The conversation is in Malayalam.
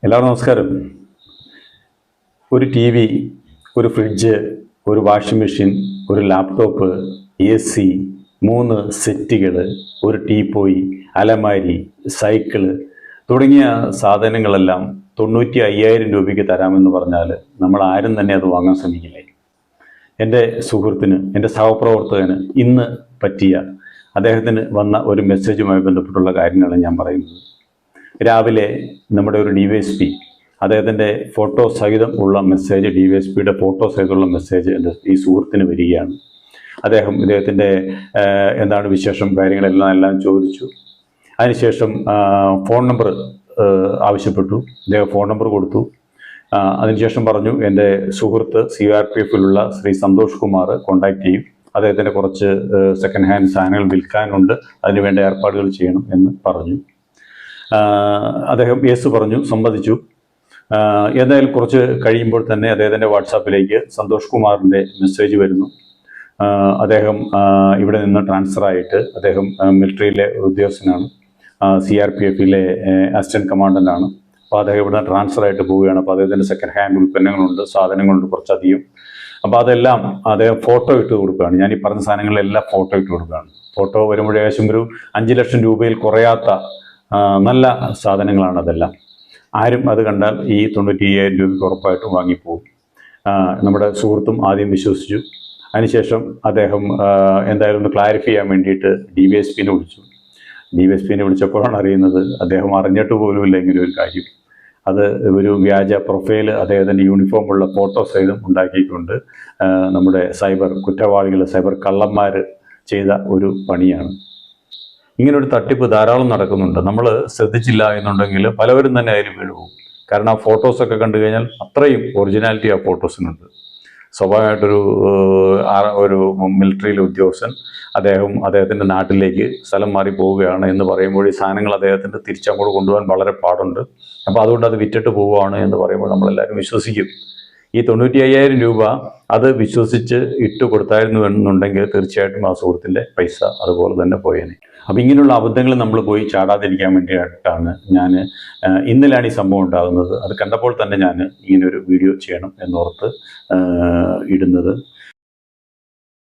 എല്ലാവർക്കും നമസ്കാരം. ഒരു ടി വി, ഒരു ഫ്രിഡ്ജ്, ഒരു വാഷിംഗ് മെഷീൻ, ഒരു ലാപ്ടോപ്പ്, AC, 3 സെറ്റുകൾ, ഒരു ടീപ്പോയി, അലമാരി, സൈക്കിള് തുടങ്ങിയ സാധനങ്ങളെല്ലാം 95,000 രൂപയ്ക്ക് തരാമെന്ന് പറഞ്ഞാൽ നമ്മൾ ആരും തന്നെ അത് വാങ്ങാൻ ശ്രമിക്കില്ലേ? എൻ്റെ സുഹൃത്തിന്, എൻ്റെ സഹപ്രവർത്തകന് ഇന്ന് പറ്റിയ അദ്ദേഹത്തിന് വന്ന ഒരു മെസ്സേജുമായി ബന്ധപ്പെട്ടുള്ള കാര്യങ്ങളാണ് ഞാൻ പറയുന്നത്. രാവിലെ നമ്മുടെ ഒരു DYSP അദ്ദേഹത്തിൻ്റെ ഫോട്ടോ സഹിതം ഉള്ള മെസ്സേജ്, DYSPയുടെ ഫോട്ടോ സഹിതമുള്ള മെസ്സേജ് എൻ്റെ ഈ സുഹൃത്തിന് വരികയാണ്. ഇദ്ദേഹത്തിൻ്റെ എന്താണ് വിശേഷം, കാര്യങ്ങളെല്ലാം ചോദിച്ചു. അതിനുശേഷം ഫോൺ നമ്പർ ആവശ്യപ്പെട്ടു. അദ്ദേഹം ഫോൺ നമ്പർ കൊടുത്തു. അതിനുശേഷം പറഞ്ഞു, എൻ്റെ സുഹൃത്ത് CRPFലുള്ള ശ്രീ സന്തോഷ് കുമാർ കോൺടാക്ട് ചെയ്യും. അദ്ദേഹത്തിൻ്റെ കുറച്ച് സെക്കൻഡ് ഹാൻഡ് സാധനങ്ങൾ വിൽക്കാനുണ്ട്, അതിനുവേണ്ട ഏർപ്പാടുകൾ ചെയ്യണം എന്ന് പറഞ്ഞു. അദ്ദേഹം യെസ് പറഞ്ഞു, സമ്മതിച്ചു. എന്തായാലും കുറച്ച് കഴിയുമ്പോൾ തന്നെ അദ്ദേഹത്തിൻ്റെ വാട്സാപ്പിലേക്ക് സന്തോഷ് കുമാറിൻ്റെ മെസ്സേജ് വരുന്നു. അദ്ദേഹം ഇവിടെ നിന്ന് ട്രാൻസ്ഫർ ആയിട്ട്, അദ്ദേഹം മിലിറ്ററിയിലെ ഉദ്യോഗസ്ഥനാണ്, CRPFയിലെ അസിസ്റ്റന്റ് കമാൻഡൻ്റാണ്. അപ്പോൾ അദ്ദേഹം ഇവിടെ ട്രാൻസ്ഫർ ആയിട്ട് പോവുകയാണ്. അപ്പോൾ അദ്ദേഹത്തിൻ്റെ സെക്കൻഡ് ഹാൻഡ് ഉൽപ്പന്നങ്ങളുണ്ട്, സാധനങ്ങളുണ്ട് കുറച്ചധികം. അപ്പോൾ അതെല്ലാം അദ്ദേഹം ഫോട്ടോ ഇട്ട് കൊടുക്കുകയാണ്. ഞാൻ ഈ പറഞ്ഞ സാധനങ്ങളെല്ലാം ഫോട്ടോ ഇട്ട് കൊടുക്കുകയാണ്. ഫോട്ടോ വരുമ്പോൾ ഏകദേശം ഒരു 5 ലക്ഷം രൂപയിൽ കുറയാത്ത നല്ല സാധനങ്ങളാണ് അതെല്ലാം. ആരും അത് കണ്ടാൽ ഈ 95,000 രൂപയ്ക്ക് ഉറപ്പായിട്ടും വാങ്ങിപ്പോകും. നമ്മുടെ സുഹൃത്തും ആദ്യം വിശ്വസിച്ചു. അതിനുശേഷം അദ്ദേഹം എന്തായാലും ഒന്ന് ക്ലാരിഫൈ ചെയ്യാൻ വേണ്ടിയിട്ട് DYSPനെ വിളിച്ചു. DYSPനെ വിളിച്ചപ്പോഴാണ് അറിയുന്നത്, അദ്ദേഹം അറിഞ്ഞിട്ട് പോലുമില്ല ഇങ്ങനെ ഒരു കാര്യം. അത് ഒരു വ്യാജ പ്രൊഫൈൽ അദ്ദേഹത്തിൻ്റെ യൂണിഫോമുള്ള ഫോട്ടോ സഹിതം ഉണ്ടാക്കിക്കൊണ്ട് നമ്മുടെ സൈബർ കുറ്റവാളികൾ, സൈബർ കള്ളന്മാർ ചെയ്ത ഒരു പണിയാണ്. ഇങ്ങനൊരു തട്ടിപ്പ് ധാരാളം നടക്കുന്നുണ്ട്. നമ്മൾ ശ്രദ്ധിച്ചില്ല എന്നുണ്ടെങ്കിൽ പലവരും തന്നെ അതിൽ വീഴുപോകും. കാരണം ആ ഫോട്ടോസൊക്കെ കണ്ടു കഴിഞ്ഞാൽ അത്രയും ഒറിജിനാലിറ്റി ആ ഫോട്ടോസിനുണ്ട്. സ്വാഭാവികമായിട്ടൊരു ഒരു മിലിറ്ററിയിലെ ഉദ്യോഗസ്ഥൻ അദ്ദേഹത്തിൻ്റെ നാട്ടിലേക്ക് സ്ഥലം മാറി പോവുകയാണ് എന്ന് പറയുമ്പോൾ ഈ സാധനങ്ങൾ അദ്ദേഹത്തിൻ്റെ തിരിച്ചങ്ങോട്ട് കൊണ്ടുപോകാൻ വളരെ പാടുണ്ട്. അപ്പോൾ അതുകൊണ്ട് അത് വിറ്റിട്ട് പോവുകയാണ് എന്ന് പറയുമ്പോൾ നമ്മളെല്ലാവരും വിശ്വസിക്കും. ഈ 95,000 രൂപ അത് വിശ്വസിച്ച് ഇട്ട് കൊടുത്തായിരുന്നു എന്നുണ്ടെങ്കിൽ തീർച്ചയായിട്ടും ആ സുഹൃത്തിൻ്റെ പൈസ അതുപോലെ തന്നെ പോയേനെ. അപ്പോൾ ഇങ്ങനെയുള്ള അബദ്ധങ്ങൾ നമ്മൾ പോയി ചാടാതിരിക്കാൻ വേണ്ടിയിട്ടാണ് ഞാൻ ഇന്നലെയാണ് ഈ സംഭവം ഉണ്ടാകുന്നത്. അത് കണ്ടപ്പോൾ തന്നെ ഞാൻ ഇങ്ങനൊരു വീഡിയോ ചെയ്യണം എന്നോർത്ത് ഇടുന്നത്.